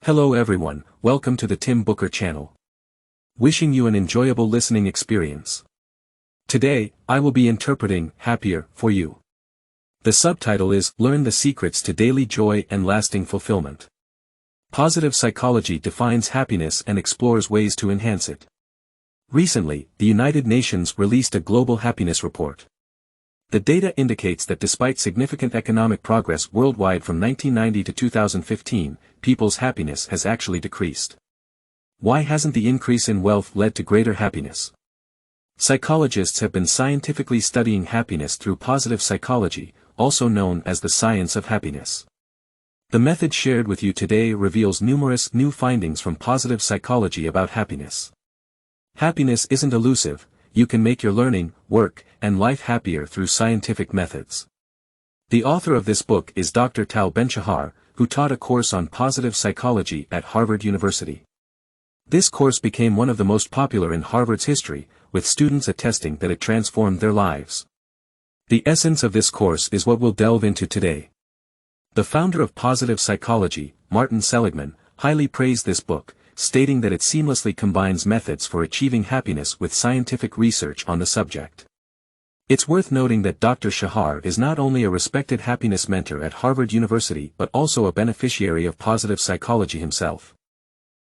Hello everyone, welcome to the Tim Booker channel. Wishing you an enjoyable listening experience. Today, I will be interpreting Happier for you. The subtitle is Learn the Secrets to Daily Joy and Lasting Fulfillment. Positive psychology defines happiness and explores ways to enhance it. Recently, the United Nations released a global happiness report. The data indicates that despite significant economic progress worldwide from 1990 to 2015, people's happiness has actually decreased. Why hasn't the increase in wealth led to greater happiness? Psychologists have been scientifically studying happiness through positive psychology, also known as the science of happiness. The method shared with you today reveals numerous new findings from positive psychology about happiness. Happiness isn't elusive. You can make your learning, work, and life happier through scientific methods. The author of this book is Dr. Tal Ben-Shahar, who taught a course on positive psychology at Harvard University. This course became one of the most popular in Harvard's history, with students attesting that it transformed their lives. The essence of this course is what we'll delve into today. The founder of positive psychology, Martin Seligman, highly praised this book, stating that it seamlessly combines methods for achieving happiness with scientific research on the subject. It's worth noting that Dr. Shahar is not only a respected happiness mentor at Harvard University but also a beneficiary of positive psychology himself.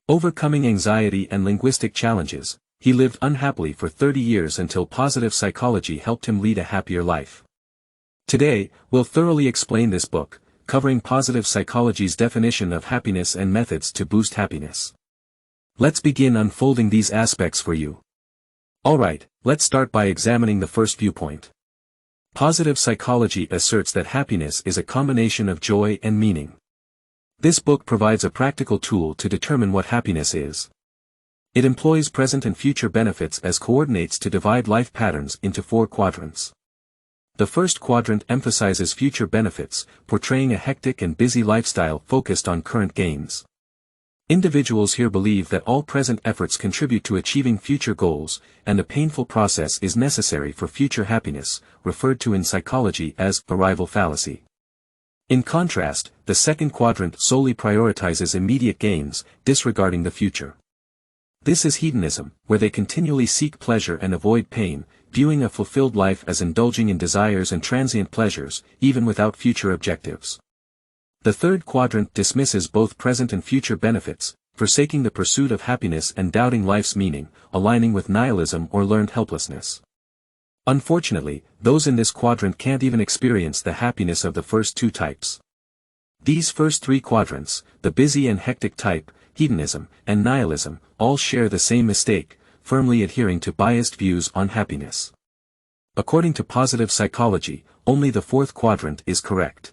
Overcoming anxiety and linguistic challenges, he lived unhappily for 30 years until positive psychology helped him lead a happier life. Today, we'll thoroughly explain this book, covering positive psychology's definition of happiness and methods to boost happiness. Let's begin unfolding these aspects for you. Alright, let's start by examining the first viewpoint. Positive psychology asserts that happiness is a combination of joy and meaning. This book provides a practical tool to determine what happiness is. It employs present and future benefits as coordinates to divide life patterns into 4 quadrants. The first quadrant emphasizes future benefits, portraying a hectic and busy lifestyle focused on current gains. Individuals here believe that all present efforts contribute to achieving future goals, and a painful process is necessary for future happiness, referred to in psychology as arrival fallacy. In contrast, the second quadrant solely prioritizes immediate gains, disregarding the future. This is hedonism, where they continually seek pleasure and avoid pain, viewing a fulfilled life as indulging in desires and transient pleasures, even without future objectives. The third quadrant dismisses both present and future benefits, forsaking the pursuit of happiness and doubting life's meaning, aligning with nihilism or learned helplessness. Unfortunately, those in this quadrant can't even experience the happiness of the first 2 types. These first 3 quadrants, the busy and hectic type, hedonism, and nihilism, all share the same mistake, firmly adhering to biased views on happiness. According to positive psychology, only the 4th quadrant is correct.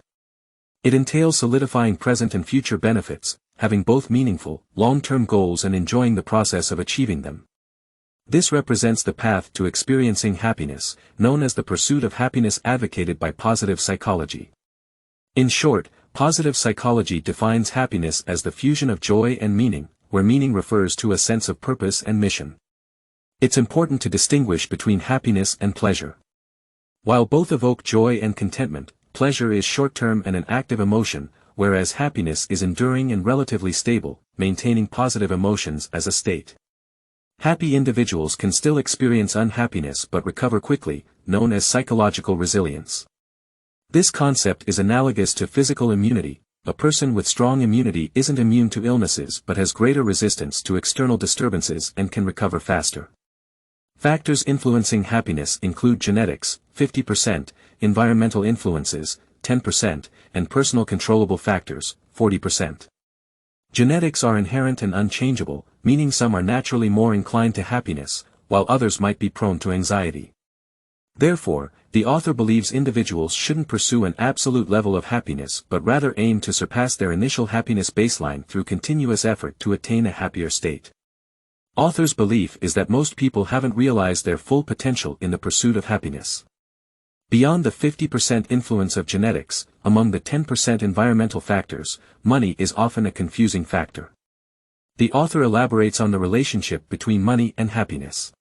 It entails solidifying present and future benefits, having both meaningful, long-term goals and enjoying the process of achieving them. This represents the path to experiencing happiness, known as the pursuit of happiness advocated by positive psychology. In short, positive psychology defines happiness as the fusion of joy and meaning, where meaning refers to a sense of purpose and mission. It's important to distinguish between happiness and pleasure. While both evoke joy and contentment, pleasure is short-term and an active emotion, whereas happiness is enduring and relatively stable, maintaining positive emotions as a state. Happy individuals can still experience unhappiness but recover quickly, known as psychological resilience. This concept is analogous to physical immunity. A person with strong immunity isn't immune to illnesses but has greater resistance to external disturbances and can recover faster. Factors influencing happiness include genetics, 50%, environmental influences, 10%, and personal controllable factors, 40%. Genetics are inherent and unchangeable, meaning some are naturally more inclined to happiness, while others might be prone to anxiety. Therefore, the author believes individuals shouldn't pursue an absolute level of happiness but rather aim to surpass their initial happiness baseline through continuous effort to attain a happier state. Author's belief is that most people haven't realized their full potential in the pursuit of happiness. Beyond the 50% influence of genetics, among the 10% environmental factors, money is often a confusing factor. The author elaborates on the relationship between money and happiness.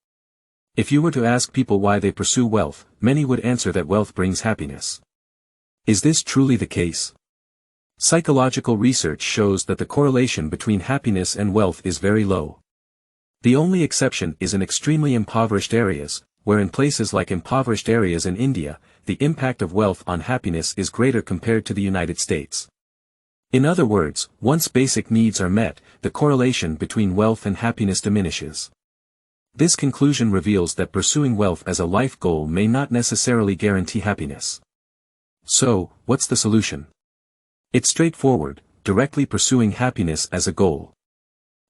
If you were to ask people why they pursue wealth, many would answer that wealth brings happiness. Is this truly the case? Psychological research shows that the correlation between happiness and wealth is very low. The only exception is in extremely impoverished areas, where in places like impoverished areas in India, the impact of wealth on happiness is greater compared to the United States. In other words, once basic needs are met, the correlation between wealth and happiness diminishes. This conclusion reveals that pursuing wealth as a life goal may not necessarily guarantee happiness. So, what's the solution? It's straightforward: directly pursuing happiness as a goal.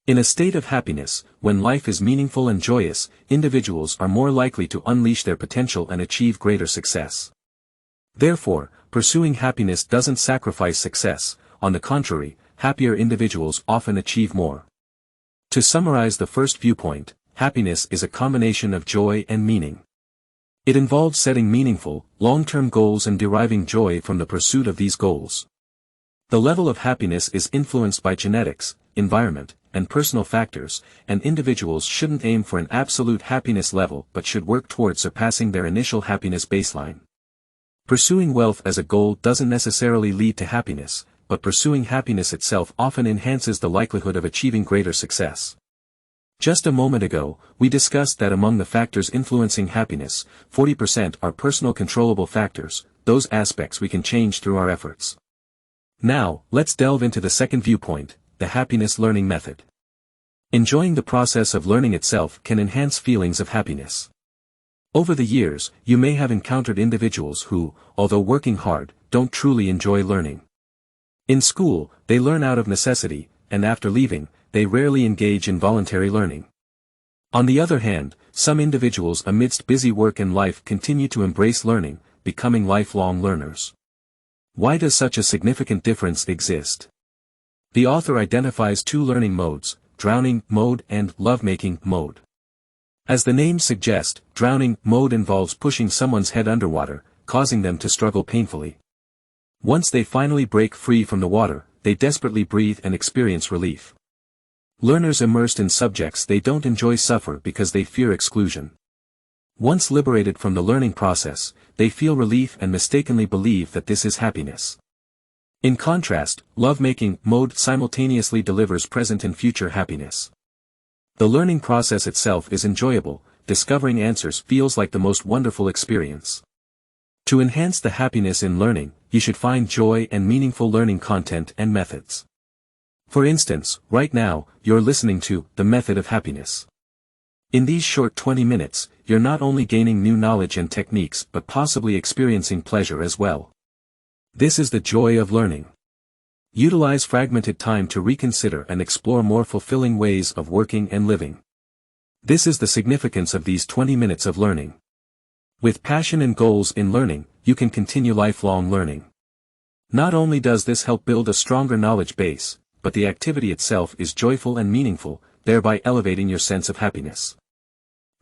In a state of happiness, when life is meaningful and joyous, individuals are more likely to unleash their potential and achieve greater success. Therefore, pursuing happiness doesn't sacrifice success; on the contrary, happier individuals often achieve more. To summarize the first viewpoint, happiness is a combination of joy and meaning. It involves setting meaningful, long-term goals and deriving joy from the pursuit of these goals. The level of happiness is influenced by genetics, environment, and personal factors, and individuals shouldn't aim for an absolute happiness level but should work toward surpassing their initial happiness baseline. Pursuing wealth as a goal doesn't necessarily lead to happiness, but pursuing happiness itself often enhances the likelihood of achieving greater success. Just a moment ago, we discussed that among the factors influencing happiness, 40% are personal controllable factors, those aspects we can change through our efforts. Now, let's delve into the second viewpoint, the happiness learning method. Enjoying the process of learning itself can enhance feelings of happiness. Over the years, you may have encountered individuals who, although working hard, don't truly enjoy learning. In school, they learn out of necessity, and after leaving, they rarely engage in voluntary learning. On the other hand, some individuals amidst busy work and life continue to embrace learning, becoming lifelong learners. Why does such a significant difference exist? The author identifies two learning modes: drowning mode and lovemaking mode. As the name suggests, drowning mode involves pushing someone's head underwater, causing them to struggle painfully. Once they finally break free from the water, they desperately breathe and experience relief. Learners immersed in subjects they don't enjoy suffer because they fear exclusion. Once liberated from the learning process, they feel relief and mistakenly believe that this is happiness. In contrast, lovemaking mode simultaneously delivers present and future happiness. The learning process itself is enjoyable; discovering answers feels like the most wonderful experience. To enhance the happiness in learning, you should find joy and meaningful learning content and methods. For instance, right now, you're listening to The Method of Happiness. In these short 20 minutes, you're not only gaining new knowledge and techniques but possibly experiencing pleasure as well. This is the joy of learning. Utilize fragmented time to reconsider and explore more fulfilling ways of working and living. This is the significance of these 20 minutes of learning. With passion and goals in learning, you can continue lifelong learning. Not only does this help build a stronger knowledge base, but the activity itself is joyful and meaningful, thereby elevating your sense of happiness.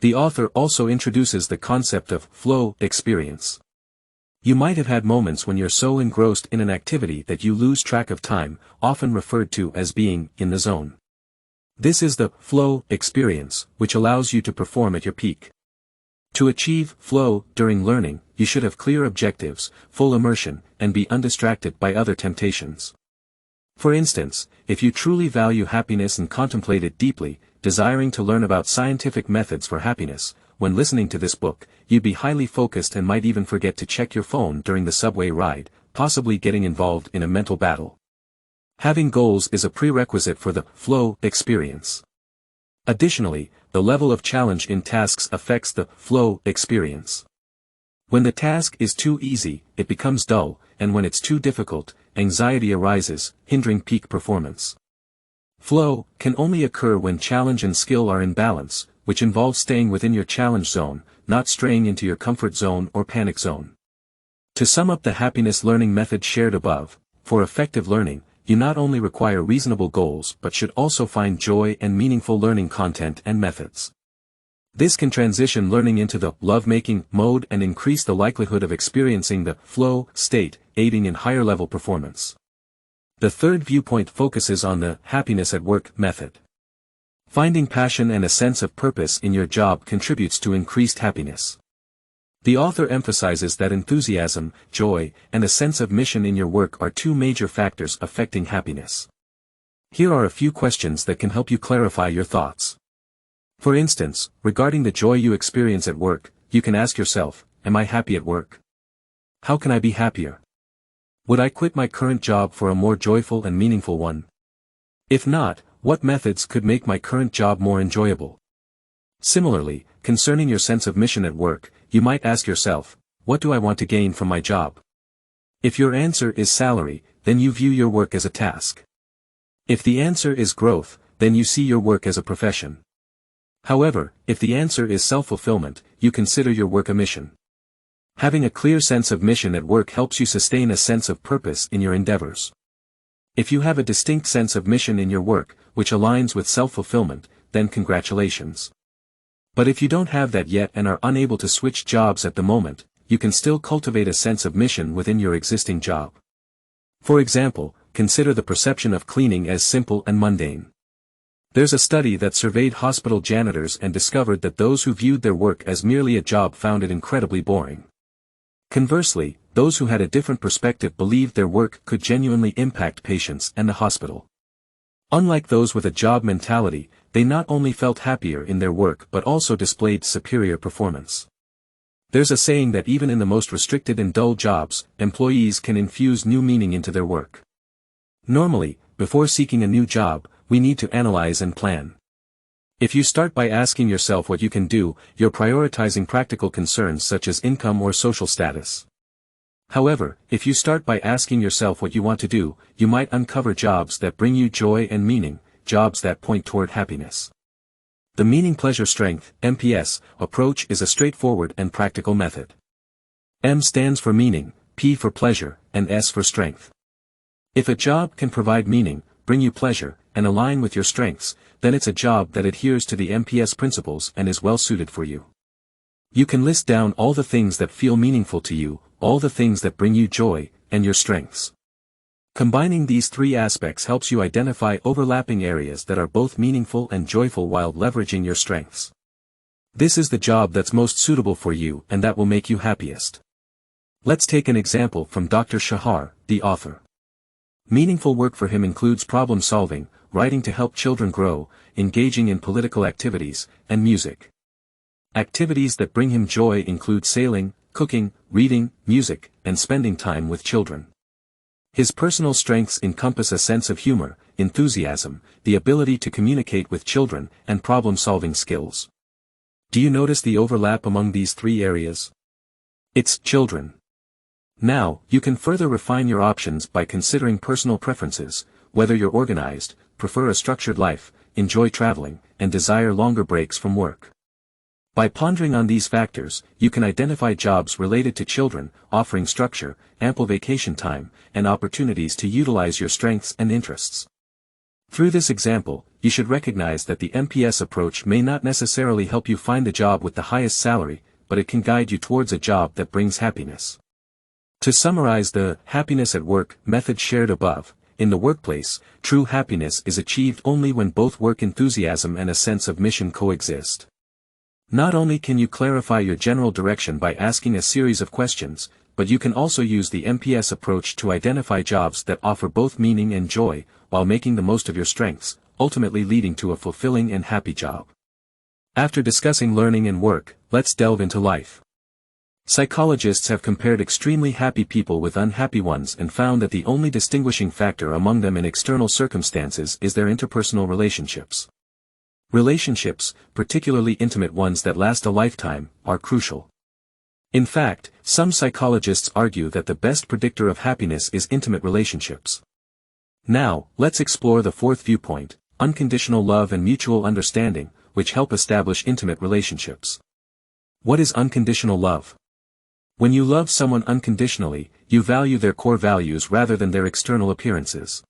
The author also introduces the concept of flow experience. You might have had moments when you're so engrossed in an activity that you lose track of time, often referred to as being in the zone. This is the flow experience, which allows you to perform at your peak. To achieve flow during learning, you should have clear objectives, full immersion, and be undistracted by other temptations. For instance, if you truly value happiness and contemplate it deeply, desiring to learn about scientific methods for happiness, when listening to this book, you'd be highly focused and might even forget to check your phone during the subway ride, possibly getting involved in a mental battle. Having goals is a prerequisite for the flow experience. Additionally, the level of challenge in tasks affects the flow experience. When the task is too easy, it becomes dull, and when it's too difficult, anxiety arises, hindering peak performance. Flow can only occur when challenge and skill are in balance, which involves staying within your challenge zone, not straying into your comfort zone or panic zone. To sum up the happiness learning method shared above, for effective learning, you not only require reasonable goals but should also find joy and meaningful learning content and methods. This can transition learning into the lovemaking mode and increase the likelihood of experiencing the flow state, aiding in higher level performance. The third viewpoint focuses on the happiness at work method. Finding passion and a sense of purpose in your job contributes to increased happiness. The author emphasizes that enthusiasm, joy, and a sense of mission in your work are two major factors affecting happiness. Here are a few questions that can help you clarify your thoughts. For instance, regarding the joy you experience at work, you can ask yourself, am I happy at work? How can I be happier? Would I quit my current job for a more joyful and meaningful one? If not, what methods could make my current job more enjoyable? Similarly, concerning your sense of mission at work, you might ask yourself, what do I want to gain from my job? If your answer is salary, then you view your work as a task. If the answer is growth, then you see your work as a profession. However, if the answer is self-fulfillment, you consider your work a mission. Having a clear sense of mission at work helps you sustain a sense of purpose in your endeavors. If you have a distinct sense of mission in your work, which aligns with self-fulfillment, then congratulations. But if you don't have that yet and are unable to switch jobs at the moment, you can still cultivate a sense of mission within your existing job. For example, consider the perception of cleaning as simple and mundane. There's a study that surveyed hospital janitors and discovered that those who viewed their work as merely a job found it incredibly boring. Conversely, those who had a different perspective believed their work could genuinely impact patients and the hospital. Unlike those with a job mentality, they not only felt happier in their work but also displayed superior performance. There's a saying that even in the most restricted and dull jobs, employees can infuse new meaning into their work. Normally, before seeking a new job, we need to analyze and plan. If you start by asking yourself what you can do, you're prioritizing practical concerns such as income or social status. However, if you start by asking yourself what you want to do, you might uncover jobs that bring you joy and meaning, jobs that point toward happiness. The meaning-pleasure-strength (MPS) approach is a straightforward and practical method. M stands for meaning, P for pleasure, and S for strength. If a job can provide meaning, bring you pleasure, and align with your strengths, then it's a job that adheres to the MPS principles and is well suited for you. You can list down all the things that feel meaningful to you, all the things that bring you joy, and your strengths. Combining these three aspects helps you identify overlapping areas that are both meaningful and joyful while leveraging your strengths. This is the job that's most suitable for you and that will make you happiest. Let's take an example from Dr. Shahar, the author. Meaningful work for him includes problem solving, writing to help children grow, engaging in political activities, and music. Activities that bring him joy include sailing, cooking, reading, music, and spending time with children. His personal strengths encompass a sense of humor, enthusiasm, the ability to communicate with children, and problem-solving skills. Do you notice the overlap among these three areas? It's children. Now, you can further refine your options by considering personal preferences, whether you're organized, prefer a structured life, enjoy traveling, and desire longer breaks from work. By pondering on these factors, you can identify jobs related to children, offering structure, ample vacation time, and opportunities to utilize your strengths and interests. Through this example, you should recognize that the MPS approach may not necessarily help you find the job with the highest salary, but it can guide you towards a job that brings happiness. To summarize the happiness at work method shared above, in the workplace, true happiness is achieved only when both work enthusiasm and a sense of mission coexist. Not only can you clarify your general direction by asking a series of questions, but you can also use the MPS approach to identify jobs that offer both meaning and joy, while making the most of your strengths, ultimately leading to a fulfilling and happy job. After discussing learning and work, let's delve into life. Psychologists have compared extremely happy people with unhappy ones and found that the only distinguishing factor among them in external circumstances is their interpersonal relationships. Relationships, particularly intimate ones that last a lifetime, are crucial. In fact, some psychologists argue that the best predictor of happiness is intimate relationships. Now, let's explore the fourth viewpoint, unconditional love and mutual understanding, which help establish intimate relationships. What is unconditional love? When you love someone unconditionally, you value their core values rather than their external appearances.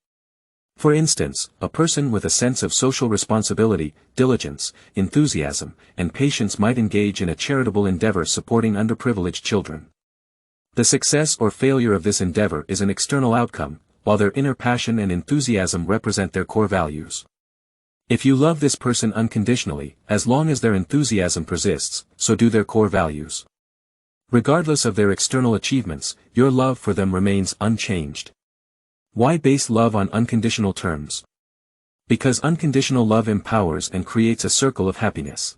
For instance, a person with a sense of social responsibility, diligence, enthusiasm, and patience might engage in a charitable endeavor supporting underprivileged children. The success or failure of this endeavor is an external outcome, while their inner passion and enthusiasm represent their core values. If you love this person unconditionally, as long as their enthusiasm persists, so do their core values. Regardless of their external achievements, your love for them remains unchanged. Why base love on unconditional terms? Because unconditional love empowers and creates a circle of happiness.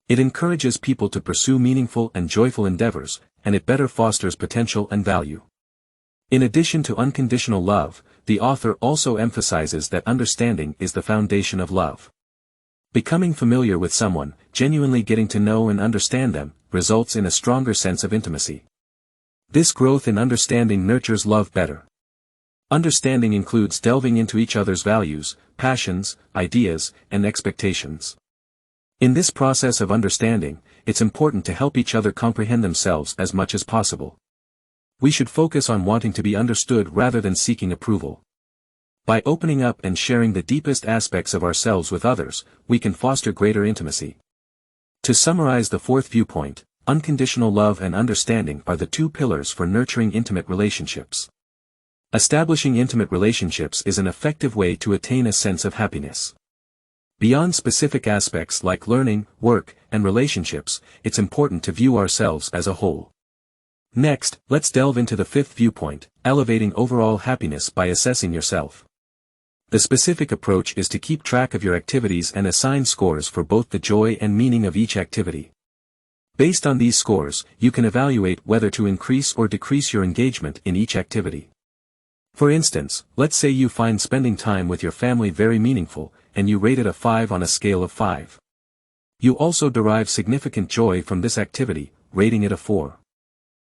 It encourages people to pursue meaningful and joyful endeavors, and it better fosters potential and value. In addition to unconditional love, the author also emphasizes that understanding is the foundation of love. Becoming familiar with someone, genuinely getting to know and understand them, results in a stronger sense of intimacy. This growth in understanding nurtures love better. Understanding includes delving into each other's values, passions, ideas, and expectations. In this process of understanding, it's important to help each other comprehend themselves as much as possible. We should focus on wanting to be understood rather than seeking approval. By opening up and sharing the deepest aspects of ourselves with others, we can foster greater intimacy. To summarize the fourth viewpoint, unconditional love and understanding are the two pillars for nurturing intimate relationships. Establishing intimate relationships is an effective way to attain a sense of happiness. Beyond specific aspects like learning, work, and relationships, it's important to view ourselves as a whole. Next, let's delve into the fifth viewpoint, elevating overall happiness by assessing yourself. The specific approach is to keep track of your activities and assign scores for both the joy and meaning of each activity. Based on these scores, you can evaluate whether to increase or decrease your engagement in each activity. For instance, let's say you find spending time with your family very meaningful, and you rate it a 5 on a scale of 5. You also derive significant joy from this activity, rating it a 4.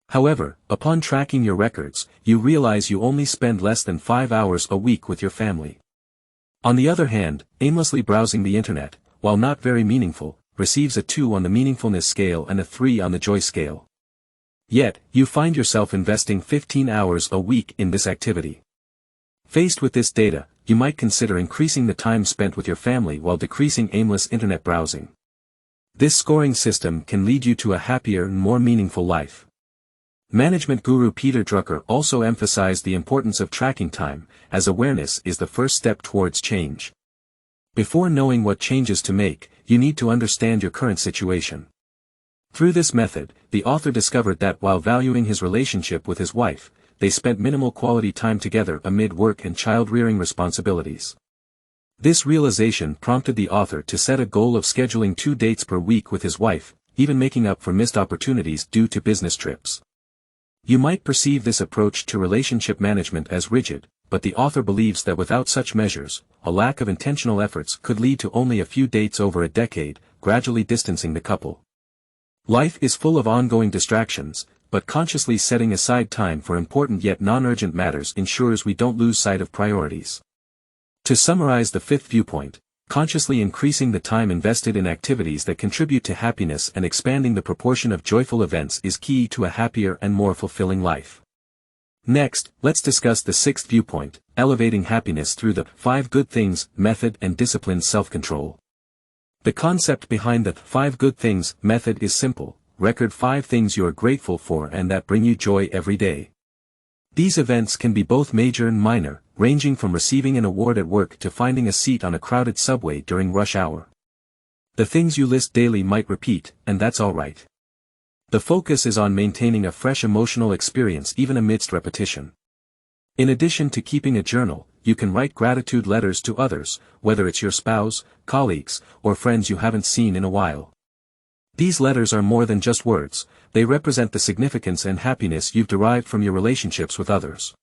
However, upon tracking your records, you realize you only spend less than 5 hours a week with your family. On the other hand, aimlessly browsing the internet, while not very meaningful, receives a 2 on the meaningfulness scale and a 3 on the joy scale. Yet, you find yourself investing 15 hours a week in this activity. Faced with this data, you might consider increasing the time spent with your family while decreasing aimless internet browsing. This scoring system can lead you to a happier and more meaningful life. Management guru Peter Drucker also emphasized the importance of tracking time, as awareness is the first step towards change. Before knowing what changes to make, you need to understand your current situation. Through this method, the author discovered that while valuing his relationship with his wife, they spent minimal quality time together amid work and child-rearing responsibilities. This realization prompted the author to set a goal of scheduling 2 dates per week with his wife, even making up for missed opportunities due to business trips. You might perceive this approach to relationship management as rigid, but the author believes that without such measures, a lack of intentional efforts could lead to only a few dates over a decade, gradually distancing the couple. Life is full of ongoing distractions, but consciously setting aside time for important yet non-urgent matters ensures we don't lose sight of priorities. To summarize the fifth viewpoint, consciously increasing the time invested in activities that contribute to happiness and expanding the proportion of joyful events is key to a happier and more fulfilling life. Next, let's discuss the sixth viewpoint, elevating happiness through the 5 good things method and disciplined self-control. The concept behind the 5 good things method is simple: record 5 things you are grateful for and that bring you joy every day. These events can be both major and minor, ranging from receiving an award at work to finding a seat on a crowded subway during rush hour. The things you list daily might repeat, and that's alright. The focus is on maintaining a fresh emotional experience even amidst repetition. In addition to keeping a journal, you can write gratitude letters to others, whether it's your spouse, colleagues, or friends you haven't seen in a while. These letters are more than just words, they represent the significance and happiness you've derived from your relationships with others.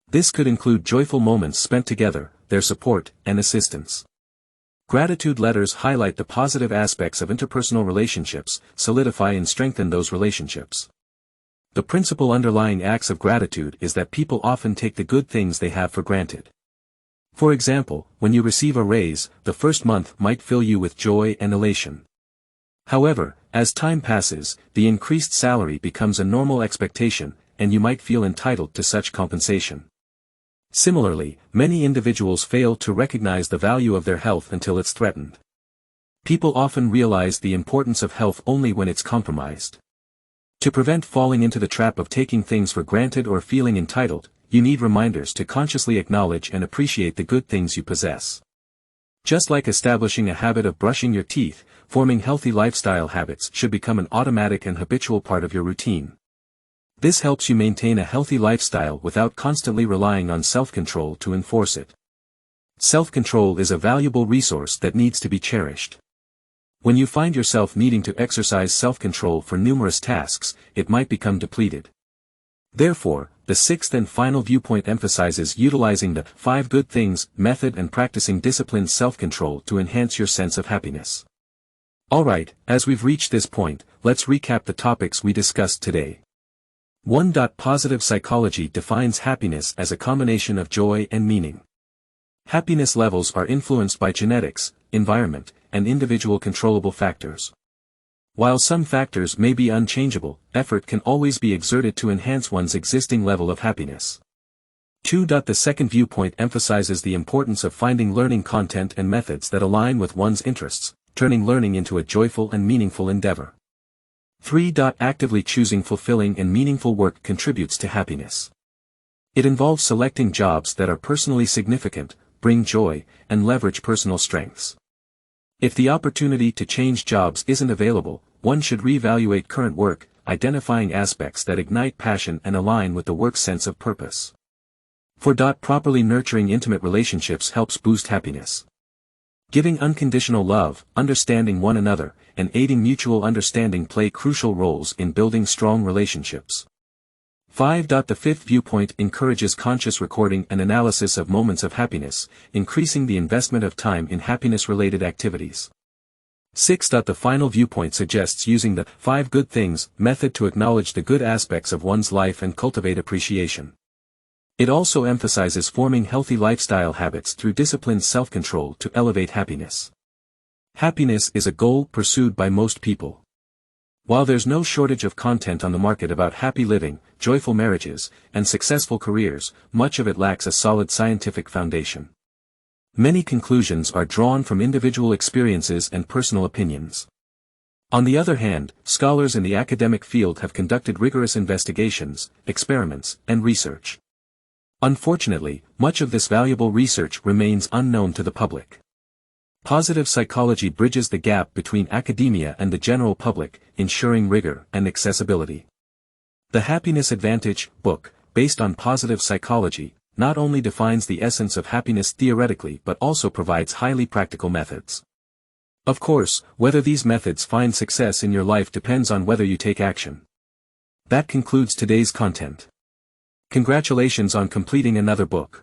This could include joyful moments spent together, their support, and assistance. Gratitude letters highlight the positive aspects of interpersonal relationships, solidify and strengthen those relationships. The principle underlying acts of gratitude is that people often take the good things they have for granted. For example, when you receive a raise, the first month might fill you with joy and elation. However, as time passes, the increased salary becomes a normal expectation, and you might feel entitled to such compensation. Similarly, many individuals fail to recognize the value of their health until it's threatened. People often realize the importance of health only when it's compromised. To prevent falling into the trap of taking things for granted or feeling entitled, you need reminders to consciously acknowledge and appreciate the good things you possess. Just like establishing a habit of brushing your teeth, forming healthy lifestyle habits should become an automatic and habitual part of your routine. This helps you maintain a healthy lifestyle without constantly relying on self-control to enforce it. Self-control is a valuable resource that needs to be cherished. When you find yourself needing to exercise self-control for numerous tasks, it might become depleted. Therefore, the sixth and final viewpoint emphasizes utilizing the 5 good things method and practicing disciplined self-control to enhance your sense of happiness. Alright, as we've reached this point, let's recap the topics we discussed today. 1. Positive psychology defines happiness as a combination of joy and meaning. Happiness levels are influenced by genetics, environment, and individual controllable factors. While some factors may be unchangeable, effort can always be exerted to enhance one's existing level of happiness. 2. The second viewpoint emphasizes the importance of finding learning content and methods that align with one's interests, turning learning into a joyful and meaningful endeavor. 3. Actively choosing fulfilling and meaningful work contributes to happiness. It involves selecting jobs that are personally significant, bring joy, and leverage personal strengths. If the opportunity to change jobs isn't available, one should reevaluate current work, identifying aspects that ignite passion and align with the work's sense of purpose. 4. Properly nurturing intimate relationships helps boost happiness. Giving unconditional love, understanding one another, and aiding mutual understanding play crucial roles in building strong relationships. 5. The fifth viewpoint encourages conscious recording and analysis of moments of happiness, increasing the investment of time in happiness-related activities. 6. The final viewpoint suggests using the 5 good things method to acknowledge the good aspects of one's life and cultivate appreciation. It also emphasizes forming healthy lifestyle habits through disciplined self-control to elevate happiness. Happiness is a goal pursued by most people. While there's no shortage of content on the market about happy living, joyful marriages, and successful careers, much of it lacks a solid scientific foundation. Many conclusions are drawn from individual experiences and personal opinions. On the other hand, scholars in the academic field have conducted rigorous investigations, experiments, and research. Unfortunately, much of this valuable research remains unknown to the public. Positive psychology bridges the gap between academia and the general public, ensuring rigor and accessibility. The Happiness Advantage book, based on positive psychology, not only defines the essence of happiness theoretically but also provides highly practical methods. Of course, whether these methods find success in your life depends on whether you take action. That concludes today's content. Congratulations on completing another book.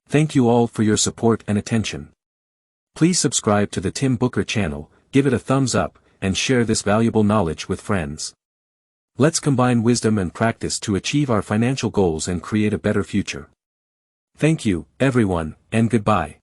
Thank you all for your support and attention. Please subscribe to the Tim Booker channel, give it a thumbs up, and share this valuable knowledge with friends. Let's combine wisdom and practice to achieve our financial goals and create a better future. Thank you, everyone, and goodbye.